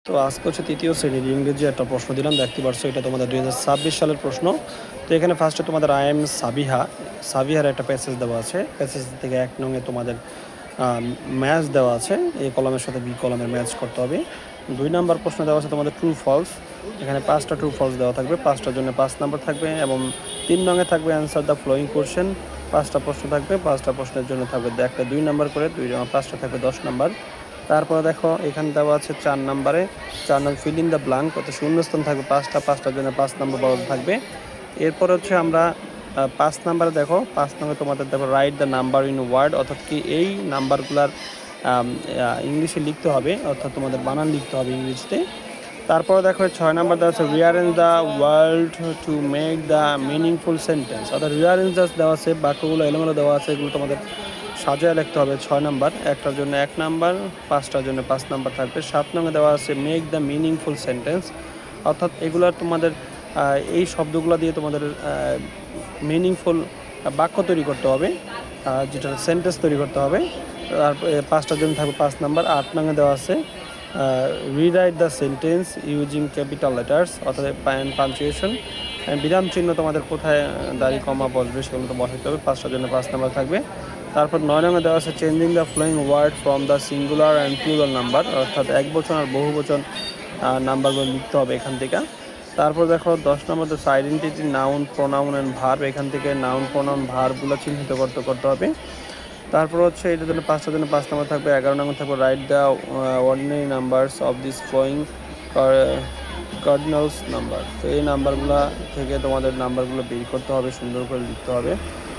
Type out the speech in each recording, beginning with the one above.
তো আজকে হচ্ছে ৩য় শ্রেণীর ইংরেজি একটা প্রশ্ন দিলাম। দেখতে পারছো এটা তোমাদের ২০২৬ সালের প্রশ্ন। তো এখানে ফার্স্টে তোমাদের আই এম সাবিহা, সাবিহার একটা প্যাসেজ দেওয়া আছে। প্যাসেজ থেকে ১ নং এ তোমাদের ম্যাচ দেওয়া আছে। এ কলামের সাথে বি কলামের ম্যাচ করতে হবে। ২ নাম্বার প্রশ্ন দেওয়া আছে তোমাদের ট্রু ফলস। এখানে ৫টা ট্রু ফলস দেওয়া থাকবে। ৫টার জন্য ৫ নাম্বার থাকবে এবং ৩ নং এ থাকবে অ্যান্সার দ্য ফ্লোয়িং কোয়েশ্চেন। ৫টা প্রশ্ন থাকবে। ৫টা প্রশ্নের জন্য থাকবে একটা ২ নাম্বার করে, ৫টা থাকবে ১০ নাম্বার। তারপরে দেখো এখানে দেওয়া আছে ৪ নাম্বারে, ৪ নং ফিল ইন দ্য ব্ল্যাঙ্ক, অর্থাৎ শূন্যস্থান থাকবে ৫টা, ৫টার জন্য ৫ নাম্বার বরাদ্দ থাকবে। এরপর হচ্ছে আমরা ৫ নাম্বারে দেখো, ৫ নম্বরে তোমাদের দেখো write the number in word, অর্থাৎ কি এই নাম্বারগুলার ইংলিশে লিখতে হবে, অর্থাৎ তোমাদের বানান লিখতে হবে ইংলিশতে। তারপরে দেখো ৬ নাম্বার দেওয়া আছে rearrange the world to make the meaningful sentence, অর্থাৎ রিয়ারেঞ্জ দেওয়া আছে, বাক্যগুলো এলোমেলো দেওয়া আছে, এগুলো তোমাদের সাজায় লিখতে হবে। ৬ নাম্বার, একটার জন্য ১ নাম্বার, ৫টার জন্য ৫ নাম্বার থাকবে। ৭ নম্বরে দেওয়া আছে মেক দ্য মিনিংফুল সেন্টেন্স, অর্থাৎ এগুলার তোমাদের এই শব্দগুলো দিয়ে তোমাদের মিনিংফুল বাক্য তৈরি করতে হবে, যেটা সেন্টেন্স তৈরি করতে হবে। তারপর ৫টার জন্য থাকবে ৫ নাম্বার। ৮ নম্বরে দেওয়া আছে rewrite the sentence using capital letters, অর্থাৎ পাঞ্চুয়েশন, বিরাম চিহ্ন তোমাদের কোথায় দাড়ি কমা বসবে সেগুলো তো বসাতে হবে। ৫টার জন্য ৫ নাম্বার থাকবে। তারপর ৯ নম্বরে দেওয়া আছে changing the flowing word from the singular and plural number, অর্থাৎ একবচন আর বহুবচন নাম্বারগুলো লিখতে হবে এখান থেকে। তারপর দেখো ১০ নম্বর হচ্ছে identity noun pronoun and verb, এখান থেকে নাউন প্রোনাউন ভার্বগুলো চিহ্নিত করতে হবে। তারপর হচ্ছে এটার জন্য ৫টার জন্য ৫ নম্বর থাকবে। ১১ নম্বর থাকবে write the ordinary numbers of this flowing cardinals number, তো এই নাম্বারগুলো থেকে তোমাদের নাম্বারগুলো বের করতে হবে, সুন্দর করে লিখতে হবে।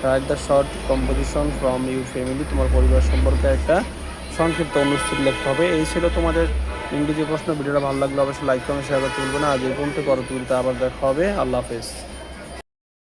Write the short composition from you family, তোমার পরিবার সম্পর্কে একটা সংক্ষিপ্ত অনুচ্ছেদ লিখতে হবে। এই ছিল তোমাদের ইংরেজি প্রশ্ন। ভিডিওটা ভালো লাগলে অবশ্যই লাইক কমেন্ট শেয়ার করতে ভুলবে না। আজ এই পর্যন্ত, পরবর্তীতে আবার দেখা হবে। আল্লাহ হাফেজ।